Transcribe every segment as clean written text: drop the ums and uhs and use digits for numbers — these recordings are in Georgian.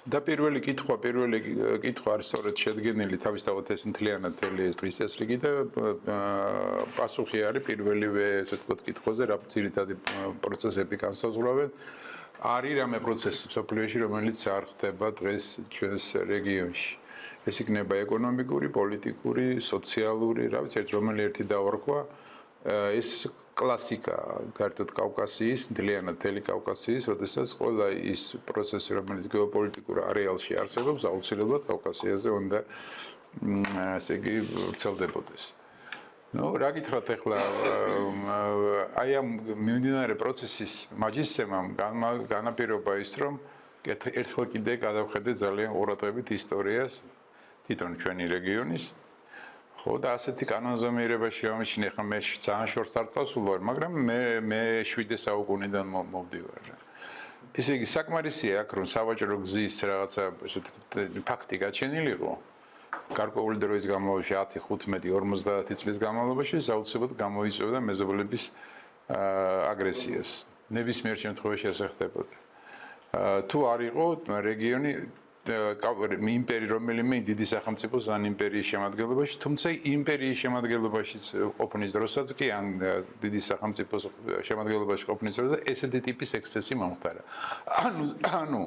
და პირველი კითხვა არის სწორედ შედგენილი თავისთავად ეს მთლიანად თელი ეს დღის წესრიგი და პასუხი არის პირველივე ესე ვთქვათ კითხვაზე, რა ძირითადი პროცესები განსაზღვრავენ. არის რამე პროცესი სოფლიოში, რომელიც არ ხდება დღეს ჩვენს რეგიონში. ეს იქნება ეკონომიკური, პოლიტიკური, სოციალური, რა ვიცი, რომელი ერთი დავარქვა, ეს კლასიკა კერძოდ კავკასიის, მთლიანად თელი კავკასიის, როდესაც ყველა ის პროცესი, რომელიც გეოპოლიტიკურ არეალში არსებობს, აუცილებლად კავკასიაზე უნდა ესე იგი ვრცელდებოდეს. Ну, რა გითხრათ ახლა აი ამ მიმდინარე პროცესის მაჯისცემამ განაპირობა ის, რომ ერთხელ კიდე გადავხედეთ ძალიან ყურადღებით ისტორიას თვითონ ჩვენი რეგიონის. ხო და ასეთი კანონზომიერებაში ამიშინე ხა მე ძალიან შორს არ წავსულვარ, მაგრამ მე 7 საუკუნიდან მოვდივარ. ესე იგი საკმარისია აქ რომ სავაჭრო გზის რაღაცა ესეთი ფაქტი გაჩენილიყო. გარკვეული დროის განმავლობაში 10, 15, 50 წლის განმავლობაში საუცებლად გამოიწვევდა მეზობლების აგრესიას. ნებისმიერ შემთხვევაში ასე ხდებოდა. თუ არ იყო რეგიონი იმპერი რომელიმე დიდი სახელმწიფოს ან იმპერიის შემადგენლობაში, თუმცა იმპერიის შემადგენლობაშიც ყოფნის დროსაც კი ან დიდი სახელმწიფოს შემადგენლობაში ყოფნის დროს ესეთი ტიპის ექსცესი მომხდარა. ანუ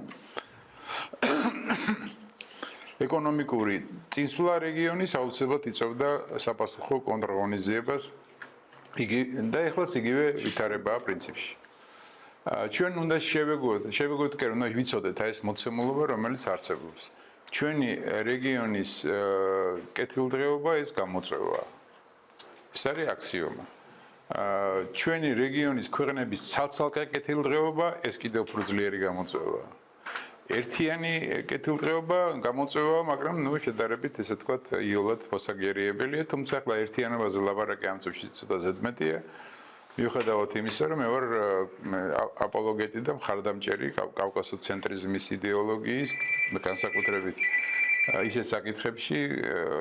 ეკონომიკური წინსვლა რეგიონის აუცილებლად იწვევდა საპასუხო კონტრღონისძიებას. და ეხლაც იგივე ვითარებაა პრინციპში. ჩვენ უნდა შევეგოთ კი რომ უნდა ვიცოდეთ ეს მოცემულობა რომელიც არსებობს. ჩვენი რეგიონის კეთილდღეობა ეს გამოწვევაა. ეს არის აქსიომა. ჩვენი რეგიონის ქვეყნების ცალ-ცალკე კეთილდღეობა ეს კიდევ უფრო ძლიერი გამოწვევაა. ერთიანი კეთილდღეობა გამოწვევაა, მაგრამ ნუ შედარებით ესე თქვათ იოლად მოსაგერიებელია, თუმცა ახლა ერთიანობაზე ლაპარაკი ამ წუთში ცოტა ზედმეტია. მიუხედავად იმისა, რომ მე ვარ აპოლოგეტი და მხარდამჭერი კავკასოცენტრიზმის იდეოლოგიის, განსაკუთრებით ისეთ საკითხებში,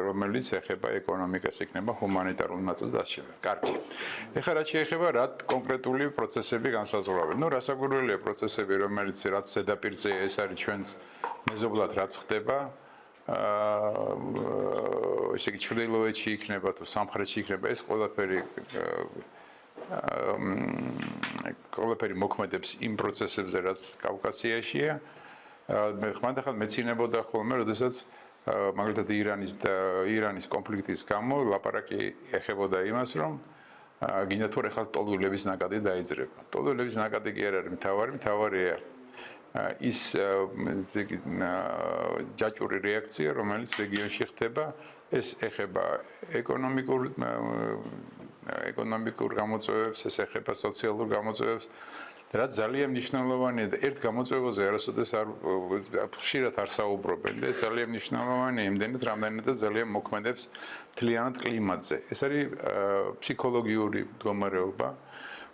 რომელიც ეხება ეკონომიკას, იქნება ჰუმანიტარულ ნაწილს დასჭირდა. კარგი. ეხლა რაც შეეხება რა კონკრეტული პროცესები განსაზღვრავენ. ნუ რასაკვირველია პროცესები, რომელიც რაც ზედაპირზე ეს არის ჩვენს მეზობლად რაც ხდება. ესე იგი ჩრდილოეთში იქნება თუ სამხრეთში იქნება ეს ყველაფერი მოქმედებს იმ პროცესებზე, რაც კავკასიაშია. მე ხმანდახან მეცინებოდა ხოლმე, როდესაც მაგალითად ირანის კონფლიქტის გამო ლაპარაკი ეხებოდა იმას, რომ გინდა თუ ახლა ტოლვილების ნაკადი დაიძრება. ტოლვილების ნაკადი კი არ არის მთავარია ის ჯაჭვური რეაქცია, რომელიც რეგიონში ხდება, ეს ეხება ეკონომიკურ გამოწვევებს, ეს ეხება სოციალურ გამოწვევებს. რაც ძალიან მნიშვნელოვანია და ერთ გამოწვევაზე არასოდეს ხშირად არ საუბრობენ და ეს ძალიან მნიშვნელოვანია იმდენად, რამდენადაც ძალიან მოქმედებს მთლიანად კლიმატზე. ეს არის ფსიქოლოგიური მდგომარეობა,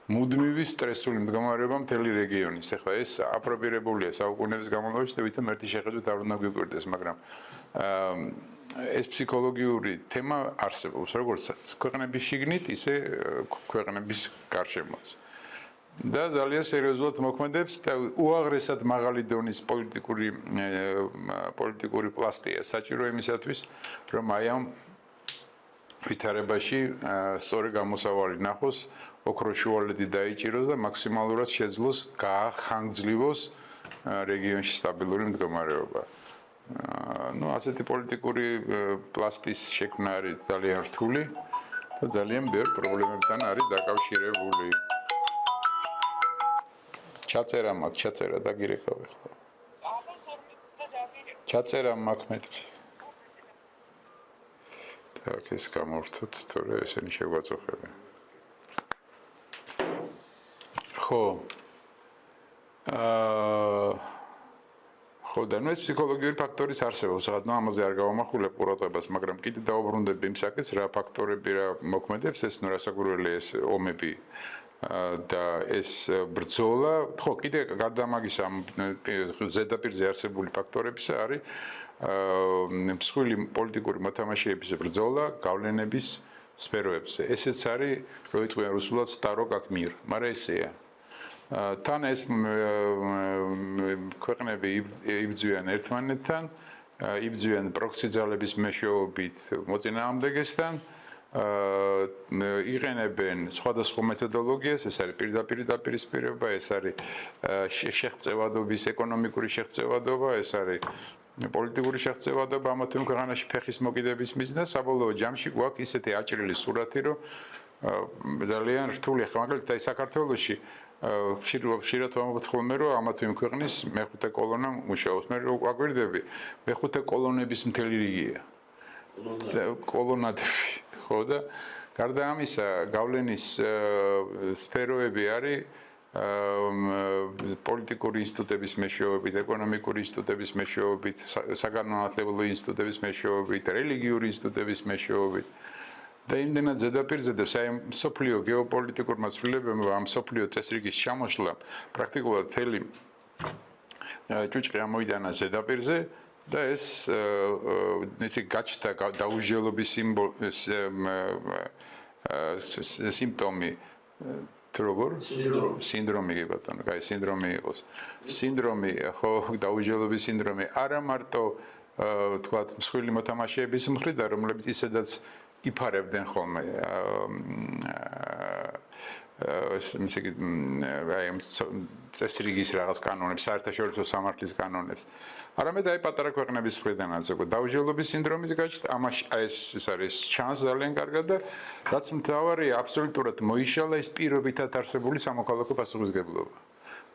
მუდმივი სტრესული მდგომარეობა მთელი რეგიონის. ეხლა ეს აპრობირებულია საუკუნეების განმავლობაში და ვითომ ერთი შეხედვით არ უნდა გვიკვირდეს, მაგრამ ეს ფსიქოლოგიური თემა არსებობს, როგორც ქვეყნების შიგნით, ისე ქვეყნების გარშემოც. და ძალიან სერიოზულად მოქმედებს და უაღრესად მაღალი დონის პოლიტიკური პლასტია საჭირო იმისათვის, რომ აი ამ ვითარებაში სწორი გამოსავალი ნახოს, ოქროშუალედი დაიჭიროს და მაქსიმალურად შეძლოს გაახანგძლივოს რეგიონში სტაბილური მდგომარეობა. ну ასეთი პოლიტიკური პლასტის შექმნა არის ძალიან რთული და ძალიან ბევრ პრობლემებთან არის დაკავშირებული. ჩაწერა დაგირეკავ ახლა. ჩაწერა მაქვს მეტრი. так ეს გამორთოთ, თორე ესენი შეგვაწუხებენ. ხო. ხო და ნუ ეს ფსიქოლოგიური ფაქტორის არსებობს, რაღაც ნუ ამაზე არ გავამახვილებ ყურადღებას, მაგრამ კიდე დავუბრუნდები იმ საკითხს, რა ფაქტორები რა მოქმედებს, ეს ნუ რასაკვირველია ეს ომები და ეს ბრძოლა, ხო, კიდე გარდა ამისა ზედაპირზე არსებული ფაქტორებისა არის მსხვილი პოლიტიკური მოთამაშეების ბრძოლა გავლენების სფეროებზე. ესეც არის, რო იტყვიან რუსულად, სტარო как мир, მაგრამ ესეა. თან ეს ქვეყნები იბრძვიან ერთმანეთთან, იბრძვიან პროქსი ძალების მეშვეობით მოწინააღმდეგესთან, იყენებენ სხვადასხვა მეთოდოლოგიას, ეს არის პირდაპირ დაპირისპირება, ეს არის შეღწევადობის, ეკონომიკური შეღწევადობა, ეს არის პოლიტიკური შეღწევადობა, ამა თუ იმ ქვეყანაში ფეხის მოკიდების მიზნად, საბოლოო ჯამში გვაქვს ისეთი აჭრილი სურათი, რომ ძალიან რთული ხა, მაგალითად აი საქართველოში ხშირად ვამბობთ ხოლმე, რომ ამა თუ იმ ქვეყნის მეხუთე კოლონა მუშაობს. მე აგვირდები, მეხუთე კოლონების მთელი რიგია. კოლონადები, ხო და გარდა ამისა, გავლენის სფეროები არის პოლიტიკური ინსტიტუტების მეშვეობით, ეკონომიკური ინსტიტუტების მეშვეობით, საგანმანათლებლო ინსტიტუტების მეშვეობით, რელიგიური ინსტიტუტების მეშვეობით. და იმდენად ზედაპირზედებს აი სოფლიო გეოპოლიტიკურმა ცვლილებებმა ამ სოფლიო წესრიგის ჩამოშლა პრაქტიკულად მთელი ჭუჭყი ამოიტანა ზედაპირზე და ეს ისე გაჩნდა დაუჟელობის სიმპტომი თუ როგორ სინდრომი კი ბატონო, კაი სინდრომი იყოს. სინდრომი ხო დაუჟელობის სინდრომი არა მარტო თქვათ მსხვილი მოთამაშეების მხრიდან, რომლებიც ისედაც იფარებდნენ ხოლმე ისე აი წესრიგის რაღაც კანონებს, საერთაშორისო სამართლის კანონებს. არამედ აი პატარა ქვეყნების მხრიდანაც უკვე დაუჟელობის სინდრომის გაჩნდა, ამაში ეს არის ჩანს ძალიან კარგად და რაც მთავარია აბსოლუტურად მოიშალა ეს პირობითად არსებული სამოქალაქო პასუხისმგებლობა.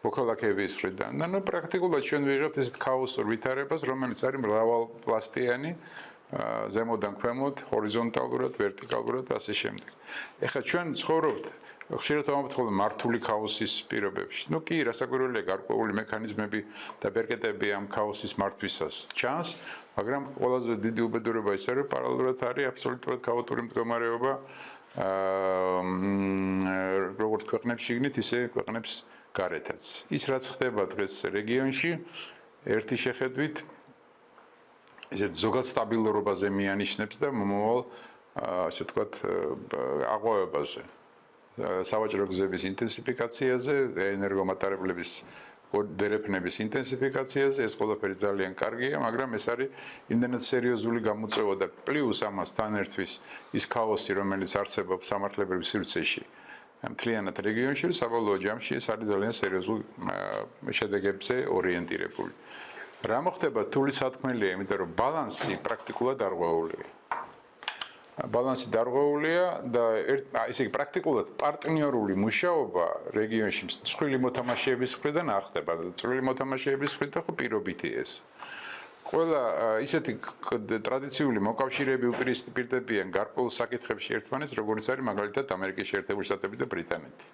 მოქალაქეების მხრიდან. და პრაქტიკულად ჩვენ ვიღებთ ესეთ ქაოსურ ვითარებას, რომელიც არის მრავალპლასტიანი ზემოდან ქვემოთ, ჰორიზონტალურად, ვერტიკალურად და ასე შემდეგ. ეხლა ჩვენ ცხოვრობთ ხშირად ვამბობთ ხოლმე მართული ქაოსის პირობებში. კი, რასაკვირველია გარკვეული მექანიზმები და ბერკეტები ამ ქაოსის მართვისას ჩანს, მაგრამ ყველაზე დიდი უბედურება ის არის, რომ პარალელურად არის აბსოლუტურად ქაოტური მდგომარეობა როგორც ქვეყნებში შიგნით, ისე ქვეყნებს გარეთაც. ის რაც ხდება დღეს რეგიონში, ერთი შეხედვით ისეთ ზოგად სტაბილურობაზე მიანიშნებს და მომავალ ასე ვთქვათ აღვევებაზე. სავაჭრო გზების ინტენსიფიკაციაზე, ენერგომატარებლების დერეფნების ინტენსიფიკაციაზე, ეს ყველაფერი ძალიან კარგია, მაგრამ ეს არის იმდენად სერიოზული გამოწვევა და პლუს ამას თან ერთვის ის ქაოსი, რომელიც არსებობს სამართლებრივ სივრცეში. მთლიანად რეგიონში, საბოლოო ჯამში ეს არის ძალიან სერიოზულ შედეგებზე ორიენტირებული. რა მოხდება თული სათქმელია, იმიტომ რომ ბალანსი პრაქტიკულად არღვეულია. ბალანსი დარღვეულია და ისე პრაქტიკულად პარტნიორული მუშაობა რეგიონში მსხვილი მოთამაშეების მხრიდან არ ხდება. წვრილი მოთამაშეების მხრიდან ხო პირობითი ეს. ყველა ისეთი ტრადიციული მოკავშირეები უპირისპირდებიან გარკვეულ საკითხებში ერთმანეთს, როგორც არის მაგალითად ამერიკის შეერთებული შტატები და ბრიტანეთი.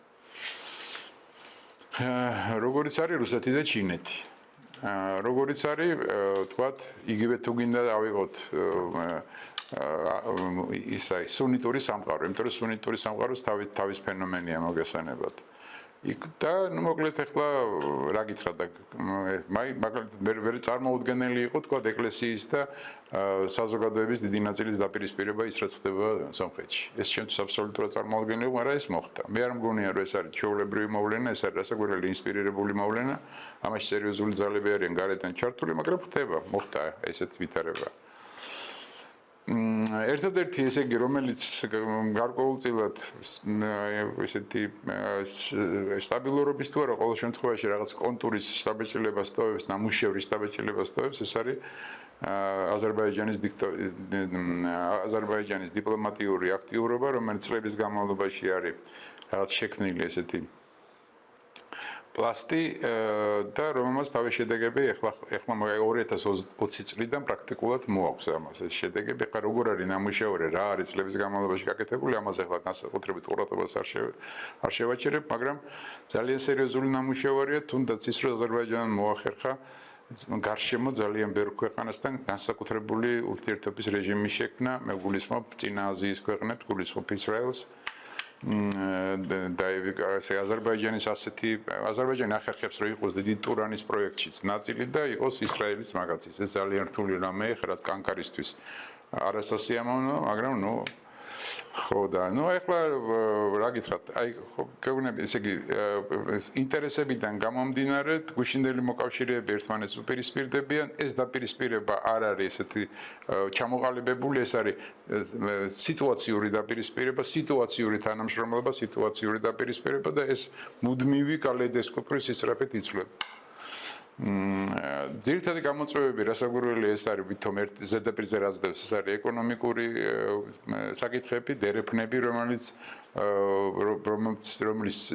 როგორც არის რუსეთი და ჩინეთი. როგორც არის, თქვათ, იგივე თუ გინდა ავიღოთ ისაი სუნიტური სამყარო, იმიტომ რომ სუნიტური სამყაროს თავის ფენომენია მოგესალმებათ. და მოკლედ ახლა რა გითხრა და მაგალითად ვერ წარმოუდგენელი იყო თქვა ეკლესიის და საზოგადოების დიდი ნაწილის დაპირისპირება ის რაც ხდება სომხეთში. ეს ჩემთვის აბსოლუტურად წარმოუდგენელი, მაგრამ ეს მოხდა. მე არ მგონია რომ ეს არის ჩვეულებრივი მოვლენა, ეს არის რასაკვირველი ინსპირირებული მოვლენა. ამაში სერიოზული ძალები არიან გარედან ჩართული, მაგრამ ხდება, მოხდა ესეთ ვითარება. ერთადერთი ესე იგი რომელიც გარკვეულწილად ესეთი სტაბილურობის თუ არა ყოველ შემთხვევაში რაღაც კონტურის სტაბილურობას ტოვებს, ნამუშევრის სტაბილურობას ტოვებს, ეს არის აზერბაიჯანის დიპლომატიური აქტიურობა, რომელიც წლების განმავლობაში არის რაღაც შექმნილი ესეთი პლასტი და რომელმაც თავის შედეგები ახლა 2020 წლიდან პრაქტიკულად მოაქვს ამას ეს შედეგები. ახლა როგორ არის ნამუშევარი, რა არის წლების განმავლობაში გაკეთებული, ამაზე ახლა განსაკუთრებით ყურადღებას არ შევაჩერებ, მაგრამ ძალიან სერიოზული ნამუშევარია, თუნდაც ის რომ აზერბაიჯანმა მოახერხა გარშემო ძალიან ბევრ ქვეყანასთან განსაკუთრებული ურთიერთობის რეჟიმის შექმნა, მე გულისხმობ წინა აზიის ქვეყნებს, გულისხმობ ისრაელს. და აზერბაიჯანის ასეთი აზერბაიჯანი ახერხებს რომ იყოს დიდი ტურანის პროექტშიც ნაწილი და იყოს ისრაელის მაგაცის. ეს ძალიან რთული რამეა, რაც კანკარისთვის არასასიამოვნოა, მაგრამ ხო და ნუ ეხლა რა გითხრათ, აი გეუბნები, ესე იგი ინტერესებიდან გამომდინარე, გუშინდელი მოკავშირეები ერთმანეთს უპირისპირდებიან, ეს დაპირისპირება არ არის ესეთი ჩამოყალიბებული, ეს არის სიტუაციური დაპირისპირება, სიტუაციური თანამშრომლობა, სიტუაციური დაპირისპირება და ეს მუდმივი კალეიდოსკოპური სისწრაფით იცვლება. ძირითადი გამოწვევები რასაკვირველია ეს არის ვითომ ერთ ზედაპირზე რაზდევს ეს არის ეკონომიკური საკითხები, დერეფნები, რომელიც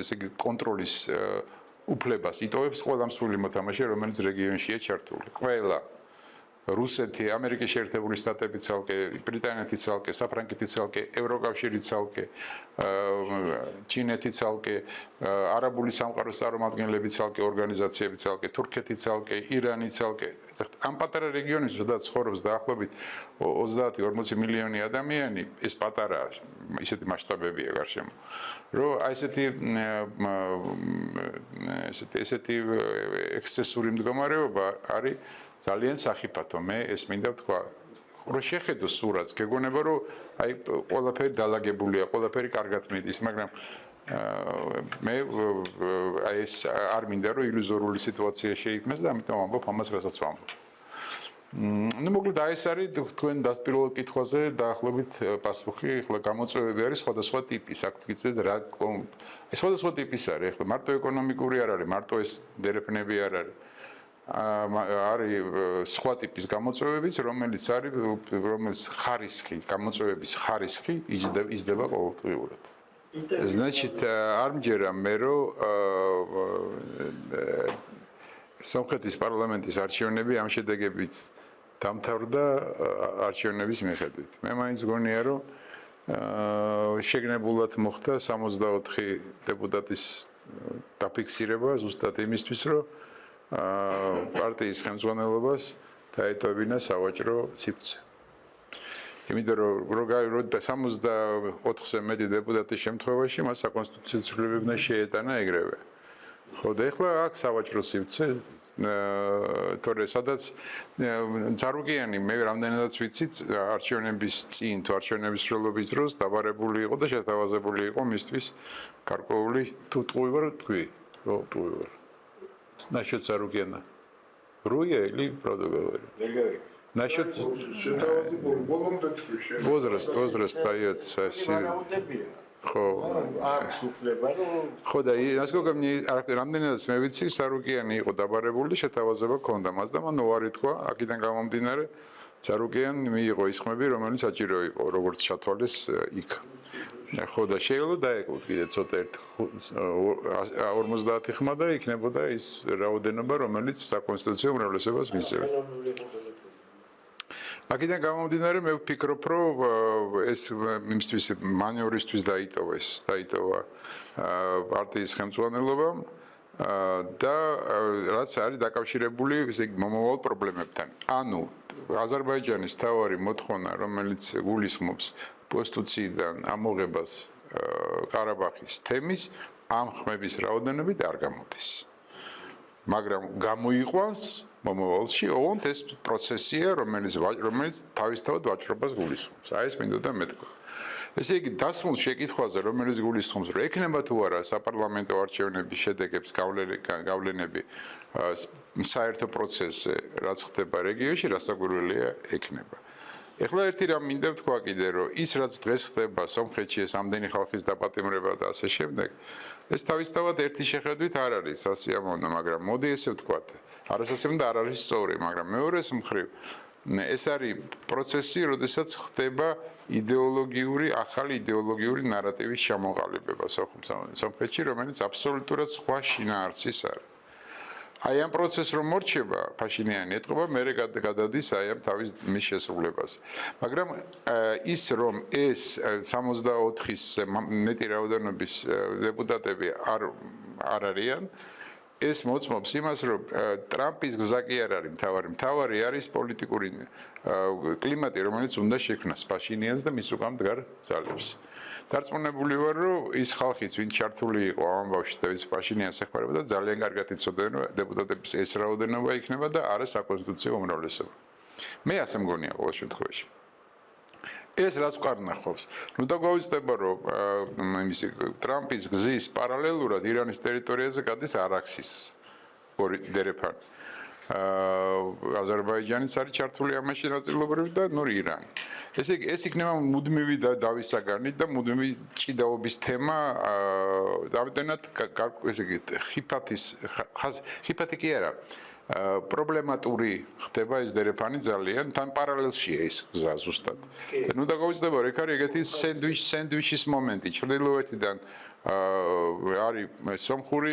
ესე იგი კონტროლის უფლებას იტოვებს ყველა მსხვილი მოთამაშე, რომელიც რეგიონშია ჩართული. ყველა რუსეთი, ამერიკის შეერთებული შტატები ცალკე, ბრიტანეთი ცალკე, საფრანგეთი ცალკე, ევროკავშირი ცალკე, ჩინეთი ცალკე, არაბული სამყაროს წარმომადგენლები ცალკე, ორგანიზაციები ცალკე, თურქეთი ცალკე, ირანი ცალკე. ამ პატარა რეგიონის, სადაც ცხოვრობს დაახლოებით 30-40 მილიონი ადამიანი, ეს პატარა ისეთი მასშტაბებია გარშემო. რომ აი ესეთი ექსცესური მდგომარეობა არის ძალიან სახიფათო. მე ეს მინდა ვთქვა, რომ შეხედო სურათს, გეგონება რომ აი ყველაფერი დალაგებულია, ყველაფერი კარგად მიდის, მაგრამ მე აი ეს არ მინდა რომ ილუზორული სიტუაცია შეიქმნას და ამიტომ ამბობ ამას, რასაც ვამბობ. ну მოკლედ აი ეს არის თქვენ დასპირალ კითხვაზე დაახლოებით პასუხი. ახლა გამოწვევები არის სხვადასხვა ტიპის, აქ გიცეთ რა სხვადასხვა ტიპის არის. ახლა მარტო ეკონომიკური არ არის, მარტო ეს დერეფნები არ არის. არის სხვა ტიპის გამოწვევებიც, რომელიც ხარისხი, გამოწვევების ხარისხი იზრდება ყოველდღიურად. значит, არ მჯერა მე რომ სომხეთის პარლამენტის არჩევნები ამ შედეგებით დამთავრდა არჩევნების მიხედვით. მე მაინც გონია რომ შეგნებულად მოხდა 64 დეპუტატის დაფიქსირება ზუსტად იმისთვის, რომ პარტიის ხელმძღვანელობას დაეტოვებინა სავაჭრო სივრცე. იმიტომ რომ 64-ზე მეტი დეპუტატის შემთხვევაში მას საკონსტიტუციო ცვლილებები უნდა შეეტანა ეგრევე. ხო და ეხლა აქ სავაჭრო სივრცე თორე სადაც ზარუკიანი მე რამდენადაც ვიცი არჩევნების წინ თუ არჩევნების სრულობის დროს დაბარებული იყო და შეთავაზებული იყო მისთვის გარკვეული თუ ტყუილ ტყუილ насчет Сарукена. Руя или правда говорю? Насчет возраст остается. ხო და насколько мне რამდენადაც მე ვიცი, Сарукიანი იყო დაბარებული, შეთავაზება ჰქონდა მას და მან უარი თქვა, აქედან გამომდინარე, Сарукიანი მიიღო ის ხმები, რომელიც საჭირო იყო, როგორც ჩათვალეს იქ. ხო და შეიძლება დაეკლოთ კიდე ცოტა 50 ხმა და იქნებოდა ის რაოდენობა, რომელიც საკონსტიტუციო უმრავლესობას მისცემს. აქედან გამომდინარე მე ვფიქრობ, რომ ეს იმისთვის მანევრისთვის დაიტოვა პარტიის ხელმძღვანელობამ და რაც არის დაკავშირებული ისე მომავალ პრობლემებთან. ანუ აზერბაიჯანის თავარი მოთხოვნა, რომელიც გულისხმობს კონსტიტუციიდან ამოღებას ყარაბაღის თემის ამ ხმების რაოდენობით არ გამოდის. მაგრამ გამოიყვანს მომავალში ოღონდ ეს პროცესია, რომელიც თავისთავად ვაჭრობას გულისხმობს. აი ეს მინდოდა მეთქვა. ესე იგი, დასმულ შეკითხვაზე, რომელიც გულისხმობს, რომ ექნება თუ არა საპარლამენტო არჩევნების შედეგებს გავლენები საერთო პროცესზე, რაც ხდება რეგიონში, რასაკვირველია ექნება. ეხლა ერთი რამ მინდა ვთქვა კიდე, რომ ის რაც დღეს ხდება სომხეთში, ეს ამდენი ხალხის დაპატიმრება და ასე შემდეგ, ეს თავისთავად ერთი შეხედვით არ არის სასიამოვნო, მაგრამ მოდი ესე ვთქვათ, არასასიამოვნო და არ არის სწორი, მაგრამ მეორეს მხრივ ეს არის პროცესი, როდესაც ხდება ახალი იდეოლოგიური ნარატივის ჩამოყალიბება სომხეთში, რომელიც აბსოლუტურად სხვა შინაარსის არის. აი ამ პროცესს რომ მორჩება ფაშინიანი ეთყობა, მე გადადის აი ამ თავის მის შესრულებას. მაგრამ ის რომ ეს 64-ის მეტი რაოდენობის დეპუტატები არ არიან, ეს მოწმობს იმას, რომ ტრამპის გზა კი არ არის მთავარი არის პოლიტიკური კლიმატი, რომელიც უნდა შექმნას ფაშინიანს და მის უკან მდგარ ძალებს. დარწმუნებული ვარ, რომ ის ხალხიც, ვინც ჩართული იყო ამ ამბავში და ვის ფაშინიანს ეხმარება და ძალიან კარგად იცოდნენ, რომ დეპუტატების ეს რაოდენობა იქნება და არა საკონსტიტუციო უმრავლესობა. მე ასე მგონია ყოველ შემთხვევაში. ეს რაც ყარნახობს. ნუ და გვაუწყდება რომ იმისი ტრამპის გზის პარალელურად ირანის ტერიტორიაზე გადის არაქსის ორი დერეფანი. აზერბაიჯანიც არის ჩართული ამაში ნაწილობრივ და ნუ ირანი. ეს იქნება მუდმივი დავისაგანი და მუდმივი ჭიდაობის თემა დავდენად ესე იგი ხიფათი კი არა პრობლემატური ხდება ეს დერეფანი ძალიან თან პარალელშია ეს გზა ზუსტად. ნუ და გავიზრდება რომ ეგ არის ეგეთი სენდვიჩის მომენტი ჩრდილოეთიდან არის სომხური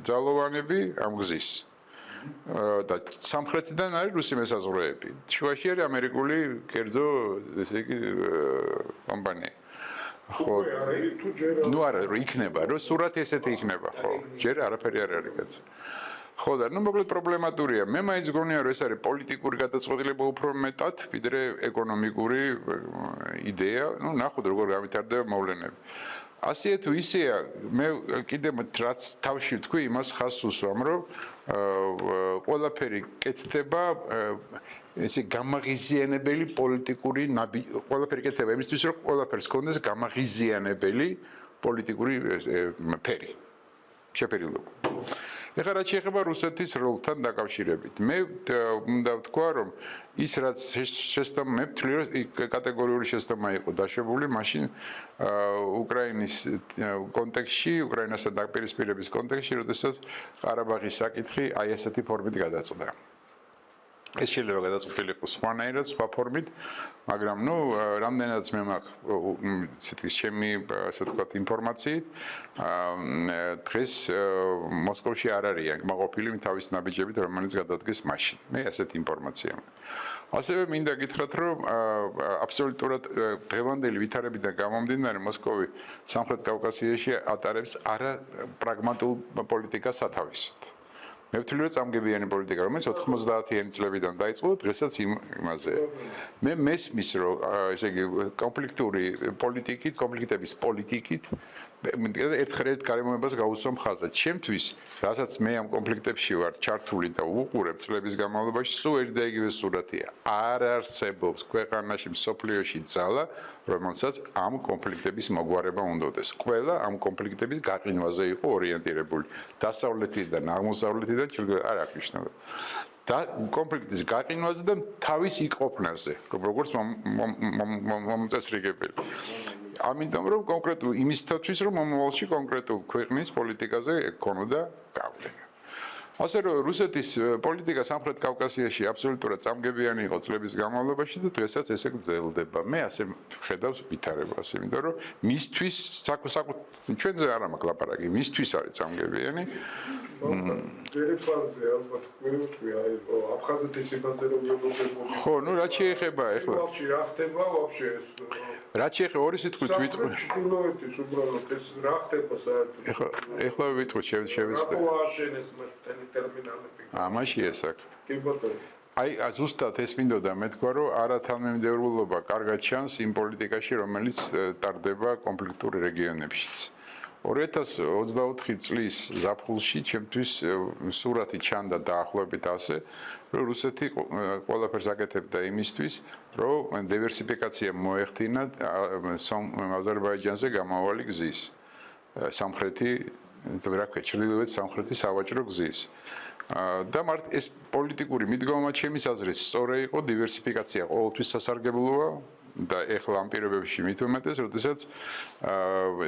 ძალოვანები ამ გზის და სამხრეთიდან არის რუსი მესაზღვრეები. შუაში არის ამერიკული კერძო ესე იგი კომპანია. ხო ნუ არა რომ იქნება რომ სურათი ესეთი იქნება ხო ჯერ არაფერი არ არის კაცო. ხო და ნუ მოკლედ პრობლემატურია. მე მაინც გონია რომ ეს არის პოლიტიკური გადაწყვეტილება უფრო მეტად ვიდრე ეკონომიკური იდეა. ნუ ნახოთ როგორ გავითარდება მოვლენები. ასე თუ ისეა მე კიდე რაც თავში ვთქვი იმას ხაზს უსვამ რომ ყველაფერი კეთდება ესე გამაღიზიანებელი პოლიტიკური ყველაფერი კეთდება იმისთვის რომ ყველაფერს ქონდეს გამაღიზიანებელი პოლიტიკური ფერი შეფერილობა. ეხლა რაც შეეხება რუსეთის როლთან დაკავშირებით მე უნდა ვთქვა რომ ის რაც შეცდომა მე ვთვლი რომ კატეგორიული შეცდომა იყო დაშვებული მაშინ უკრაინის კონტექსტში უკრაინასთან დაპირისპირების კონტექსტში როდესაც ყარაბაღის საკითხი აი ესეთი ფორმით გადაწყდა. ეს შეიძლება გადაწყვეტილი იყოს სხვანაირად, სხვა ფორმით, მაგრამ ნუ რამდენადაც მე მაქვს ცეთი ჩემი ასე ვთქვათ ინფორმაციით, დღეს მოსკოვში არ არის მაყოფილი თავის ნაბიჯებით, რომელიც გადადგეს მაშინ. მე ასეთი ინფორმაცია მაქვს. ასევე მინდა გითხრათ, რომ აბსოლუტურად დღევანდელი ვითარებიდან გამომდინარე მოსკოვი სამხრეთ კავკასიაში ატარებს არაპრაგმატულ პოლიტიკას სათავისოდ. მე ვთვლი რომ წამგებიანი პოლიტიკა რომელიც 90-იანი წლებიდან დაიწყო დღესაც იმაზე მე მესმის რომ ესე იგი კონფლიქტური პოლიტიკით კონფლიქტების პოლიტიკით ერთ გარემოებას გაუსვამ ხაზად ჩემთვის რასაც მე ამ კონფლიქტებში ვარ ჩართული და უყურებ წლების განმავლობაში სულ ერთ და იგივე სურათია არ არსებობს ქვეყანაში მსოფლიოში ძალა რომელსაც ამ კონფლიქტების მოგვარება უნდადეს ყველა ამ კონფლიქტების გაყინვაზე იყო ორიენტირებული დასავლეთიდან აღმოსავლეთიდან არ აქვს მნიშვნელობა და კონფლიქტის გაყინვაზე და თავის იყოფნაზე როგორც მომწესრიგებელი ამიტომ რომ კონკრეტულ იმისათვის რომ მომავალში კონკრეტულ ქვეყნის პოლიტიკაზე ქონოდა გავლენა ასე რომ რუსეთის პოლიტიკა სამხრეთ კავკასიაში აბსოლუტურად წამგებიანი იყო წლების განმავლობაში და დღესაც ესე გრძელდება. მე ასე ხედავს ვითარებას, იმიტომ რომ მისთვის ჩვენზე არ მაქვს ლაპარაკი, მისთვის არის წამგებიანი. დერეფანზე ალბათ გვერდქვია აი აფხაზეთის იმაზე რომ მოგებულდება. ხო, ნუ რა შეეხება ახლა? რა ხდება ვაფშე ეს? რა შეეხება ორი სიტყვით ვიტყვი? ჩრდილოეთის უბრალოდ ეს რა ხდება საერთოდ? ეხლა ვიტყვი შევიცდე. რა მოაშენეს მასტენი ტერმინალები? ამაში ესაკ. კი ბატონო. აი ზუსტად ეს მინდოდა მე თქვა რომ არათანმიმდევრულობა კარგად ჩანს იმ პოლიტიკაში რომელიც ტარდება კონფლიქტურ რეგიონებშიც. 2024 წლის ზაფხულში ჩემთვის სურათი ჩანდა დაახლოებით ასე რომ რუსეთი ყველაფერს აკეთებდა იმისთვის რომ დივერსიფიკაცია მოეხდინა აზერბაიჯანზე გამავალი გზის სამხრეთი რა ქვია ჩრდილოეთ სამხრეთი სავაჭრო გზის და მართ ეს პოლიტიკური მიდგომა ჩემის აზრით სწორი იყო დივერსიფიკაცია ყოველთვის სასარგებლოა და ეხლა ამ პირობებში მით უმეტეს როდესაც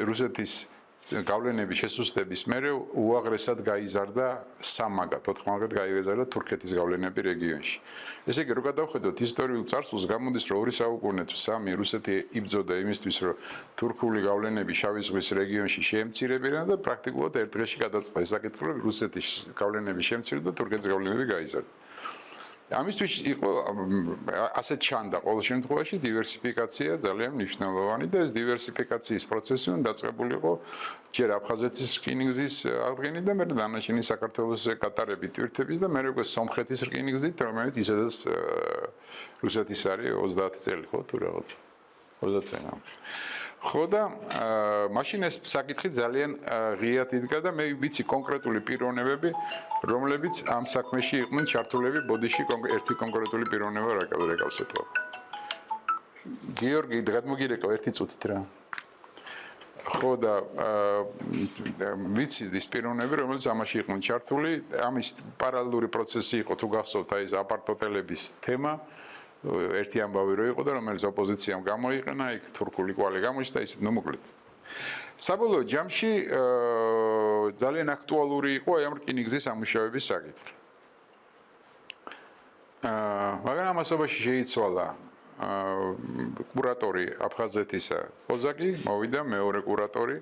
რუსეთის გავლენების შესუსტების მერე უაღრესად გაიზარდა სამაგად 4-მაგად გაიზარდა თურქეთის გავლენები რეგიონში. ესე იგი, რო გადავხედოთ ისტორიულ წარსულს, გამოდის რომ 2 საუკუნე თუ 3 რუსეთი იბრძოდა იმისთვის, რომ თურქული გავლენები შავი ზღვის რეგიონში შეემცირებინა და პრაქტიკულად ერთ დღეში გადაწყდა ეს საკითხი, რომ რუსეთის გავლენები შეემცირდა და თურქეთის გავლენები გაიზარდა. ამისთვის იყო ასე ჩანდა ყოველ შემთხვევაში დივერსიფიკაცია ძალიან მნიშვნელოვანი და ეს დივერსიფიკაციის პროცესი უნდა დაწყებულიყო ჯერ აფხაზეთის რკინიგზის აღდგენით და მერე დანარჩენი საქართველოს გატარებით თვირთების და მერე უკვე სომხეთის რკინიგზით რომელიც ისედაც რუსეთის არის 30 წელი ხო თუ რაღაც 30 წელი ხო და მაშინ ეს საკითხი ძალიან ღიად იდგა და მე ვიცი კონკრეტული პიროვნებები რომლებიც ამ საქმეში იყვნენ ჩართულები ბოდიში ერთი კონკრეტული პიროვნება რაკავს ეთქვა გიორგი, გადმოგირეკო ერთი წუთით რა. ხო და ვიცი ის პიროვნები, რომელიც ამაში იყვნენ ჩართული, ამის პარალელური პროცესი იყო თუ გახსოვთ აი ეს აპარტოტელების თემა, ერთი ამბავი რო იყო და რომელიც ოპოზიციამ გამოიყენა, იქ თურქული კვალი გამოჩნდა, ისეთ ნუ მოკლედ. საბოლოო ჯამში ძალიან აქტუალური იყო აი ამ რკინიგზის ამუშავების საკითხი. მაგრამ ამასობაში შეიცვალა კურატორი აფხაზეთისა ოზაკი, მოვიდა მეორე კურატორი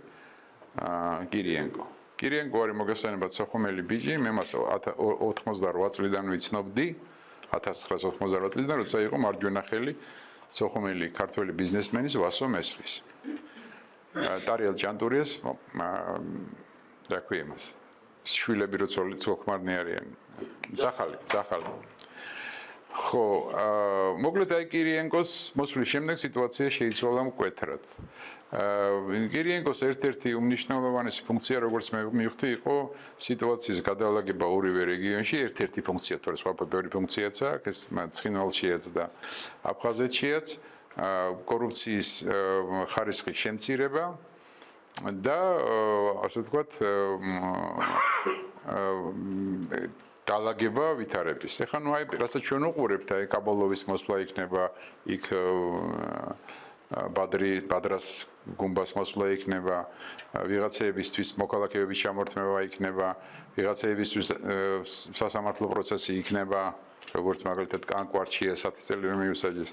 კირიენკო. კირიენკო არის მოგესალმებათ სოხუმელი ბიჭი, მე მას 88 წლიდან ვიცნობდი, 1988 წლიდან, როცა იყო მარჯვენა ხელი სოხუმელი ქართველი ბიზნესმენის ვასო მესხის. ტარიელ ჭანტურიას და ქვია მას. შვილები რო ცოლ-ხმარნი არიან. ძახალი. ხო, მოკლედ აი კირიენკოს მოსვლის შემდეგ სიტუაცია შეიცვალა მკვეთრად. კირიენკოს ერთ-ერთი უმნიშვნელოვანესი ფუნქცია, როგორც მე მივხვდი, იყო სიტუაციის გადალაგება ორივე რეგიონში, ერთ-ერთი ფუნქცია, თორე სხვა ბევრი ფუნქციაც აქვს, ეს ცხინვალშიაც და აფხაზეთშიაც, კორუფციის ხარისხის შემცირება და ასე ვთქვათ დალაგება ვითარების. ეხლა ნუ აი რასაც ჩვენ უყურებთ, აი კაბოლოვის მოსვლა იქნება, იქ ბადრას გუმბას მოსვლა იქნება, ვიღაცეებისთვის მოქალაქეების ჩამორთმევა იქნება, ვიღაცეებისთვის სასამართლო პროცესი იქნება, როგორც მაგალითად კანკვარჩია 10 წელი რომ მიუსაჯეს.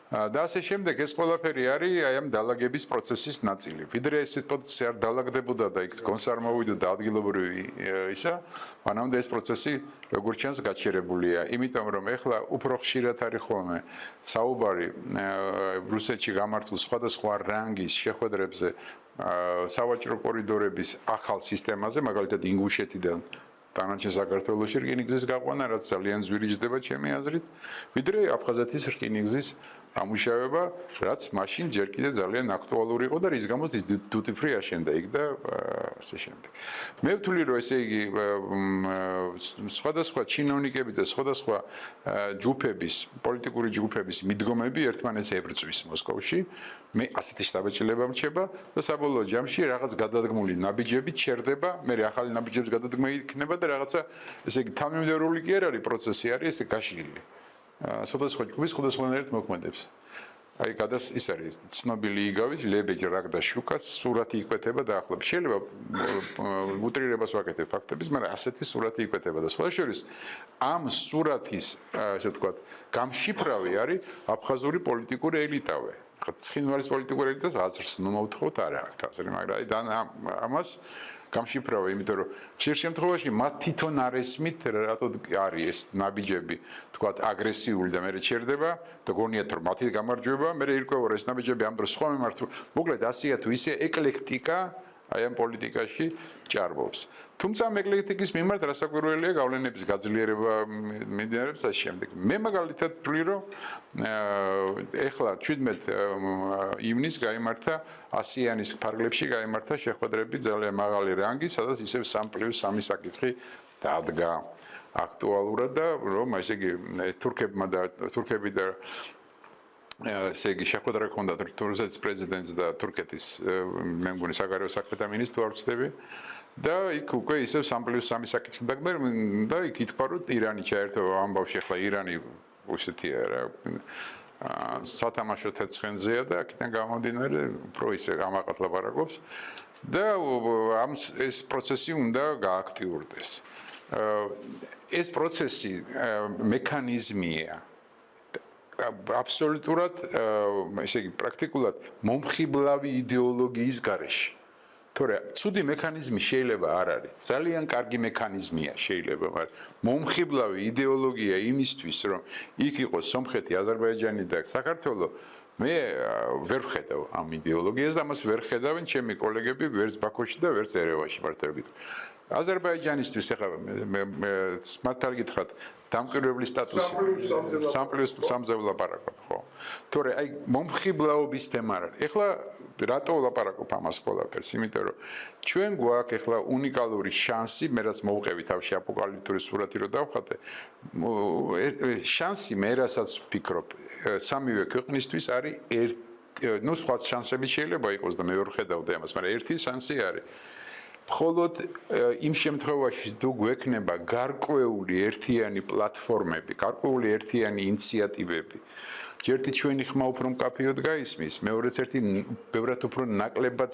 და ასე შემდეგ ეს ყველაფერი არის აი ამ დალაგების პროცესის ნაწილი. ვიდრე ეს პროცესი არ დალაგდებოდა და იქ კონს არ მოვიდოდა ადგილობრივი ისა, მანამდე ეს პროცესი როგორც ჩანს გაჩერებულია. იმიტომ რომ ეხლა უფრო ხშირად არის ხოლმე საუბარი რუსეთში გამართულ სხვადასხვა რანგის შეხვედრებზე სავაჭრო კორიდორების ახალ სისტემაზე, მაგალითად ინგუშეთიდან დანარჩენ საქართველოში რკინიგზის გაყვანა, რაც ძალიან ზვირიჯდება ჩემი აზრით, ვიდრე აფხაზეთის რკინიგზის ამუშავება, რაც მაშინ ჯერ კიდევ ძალიან აქტუალური იყო და რის გამოც ის duty free აშენდა იქ და ასე შემდეგ. მე ვთვლი რომ ესე იგი სხვადასხვა ჩინოვნიკები და სხვადასხვა ჯგუფების, პოლიტიკური ჯგუფების მიდგომები ერთმანეთს ებრძვის მოსკოვში. მე ასეთი შტაბ-ჭილება მრჩება და საბოლოო ჯამში რაღაც გადადგმული ნაბიჯები ჩერდება, მე ახალი ნაბიჯების გადადგმა იქნება და რაღაცა ესე იგი თანმიმდევრული კი არ არის პროცესი, არის ესე გაშლილი. სხვადასხვა ჯგუფის სხვადასხვანაირად მოქმედებს. აი გადას ის არის ცნობილი იგავის ლებეჯ რაგდა შუკას სურათი იკვეთება და ახლებს. შეიძლება უტრირებას ვაკეთებ ფაქტების, მაგრამ ასეთი სურათი იკვეთება და სხვა შორის ამ სურათის ესე ვთქვათ გამშიფრავი არის აფხაზური პოლიტიკური ელიტავე. ცხინვალის პოლიტიკური ელიტას აზრს ნუ მოვთხოვთ არა აქვს აზრი, მაგრამ აი ამას გამშიფრავა, იმიტომ რომ ხშირ შემთხვევაში მათ თვითონ არ ესმით, რატო არის ეს ნაბიჯები, თქვათ, აგრესიული და მერე ჩერდება და გონიათ რომ მათი გამარჯვება, მერე ირკვევა ეს ნაბიჯები ამ დროს სხვა მიმართულ. მოკლედ ასეა თუ ისე ეკლექტიკა აი ამ პოლიტიკაში ჭარბობს. თუმცა ამ ეკლექტიკის მიმართ რასაკვირველია გავლენების გაძლიერება მიმდინარეობს ამ შემდეგ. მე მაგალითად ვთვლი რომ ეხლა 17 ივნისს გაიმართა ასიანის ფარგლებში გაიმართა შეხვედრები ძალიან მაღალი რანგის, სადაც ისევ 3+3 საკითხი დადგა აქტუალურად და რომ ესე იგი თურქები და ესე იგი შეხვედრა ჰქონდა რუსეთის პრეზიდენტს და თურქეთის მე მგონი საგარეო საქმეთა მინისტრს თუ არ ვცდები და იქ უკვე ისევ 3+3 საკითხი დაგდა და იქ ითქვა რომ ირანი ჩაერთო ამბავში, ახლა ირანი უსეთია რა სათამაშო თეცხენზეა და აქედან გამომდინარე უფრო ისე ამაყად ლაპარაკობს და ეს პროცესი უნდა გააქტიურდეს. ეს პროცესი მექანიზმია აბსოლუტურად ესე იგი პრაქტიკულად მომხიბლავი იდეოლოგიის გარეშე. თორე ცუდი მექანიზმი შეიძლება არ არის. ძალიან კარგი მექანიზმია შეიძლება, მაგრამ მომხიბლავი იდეოლოგია იმისთვის, რომ იქ იყოს სომხეთი, აზერბაიჯანი და საქართველო, მე ვერ ვხედავ ამ იდეოლოგიას და ამას ვერ ხედავენ ჩემი კოლეგები ვერც ბაქოში და ვერც ერევანში მართლა ვიგებ. აზერბაიჯანისთვის ეხლა მართალ გითხრათ დამკვირვებლის სტატუსი 3+3-ზე ვლაპარაკობ, ხო? თორე აი მომხიბლაობის თემა არის. ეხლა რატო ვლაპარაკობ ამას ყველაფერს? იმიტომ რომ ჩვენ გვაქვს ეხლა უნიკალური შანსი, მე რაც მოვყევი თავში აპოკალიფტური სურათი რო დავხატე, შანსი მე რასაც ვფიქრობ, სამივე ქვეყნისთვის არის ну სხვა შანსები შეიძლება იყოს და მე ვერ ხედავდი ამას, მაგრამ ერთი შანსი არის. მხოლოდ იმ შემთხვევაში თუ გვექნება გარკვეული ერთიანი პლატფორმები, გარკვეული ერთიანი ინიციატივები, ერთი ჩვენი ხმა უფრო მკაფიოდ გაისმის, მეორეც ერთი ბევრად უფრო ნაკლებად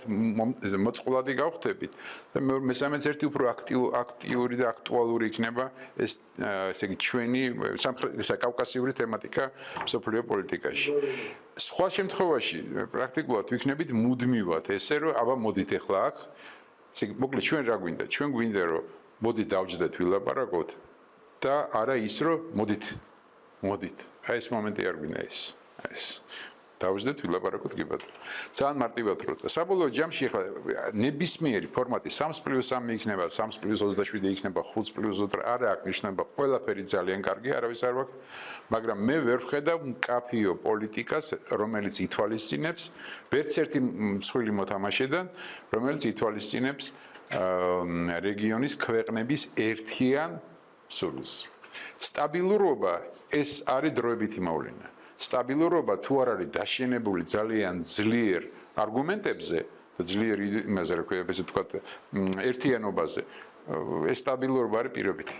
მოწყვლადი გავხდებით და მესამეც ერთი უფრო აქტიური და აქტუალური იქნება ეს ესე იგი ჩვენი კავკასიური თემატიკა მსოფლიო პოლიტიკაში. სხვა შემთხვევაში პრაქტიკულად ვიქნებით მუდმივად ესე რომ აბა მოდით ახლა აქ ესე იგი მოკლედ ჩვენ რა გვინდა? ჩვენ გვინდა რომ მოდით დავჯდეთ ვილაპარაკოთ და არა ის რომ მოდით. აი ეს მომენტი არ გვინდა ეს. დავჯდეთ ვილაპარაკოთ კი ბატონო. ძალიან მარტივად რო და საბოლოო ჯამში ახლა ნებისმიერი ფორმატი 3+3 იქნება, 3+27 იქნება, 5+2 არა აქვს ნიშნება, ყველაფერი ძალიან კარგი, არავის არ ვაქვს, მაგრამ მე ვერ ვხედავ მკაფიო პოლიტიკას, რომელიც ითვალისწინებს ვერც ერთი მსხვილი მოთამაშედან, რომელიც ითვალისწინებს რეგიონის ქვეყნების ერთიან სულს. სტაბილურობა ეს არის დროებითი მოვლენა. სტაბილურობა თუ არ არის დაშენებული ძალიან ძლიერ არგუმენტებზე და ძლიერ იმაზე რა ქვია, ესე ვთქვათ, ერთიანობაზე, ეს სტაბილურობა არის პირობითი.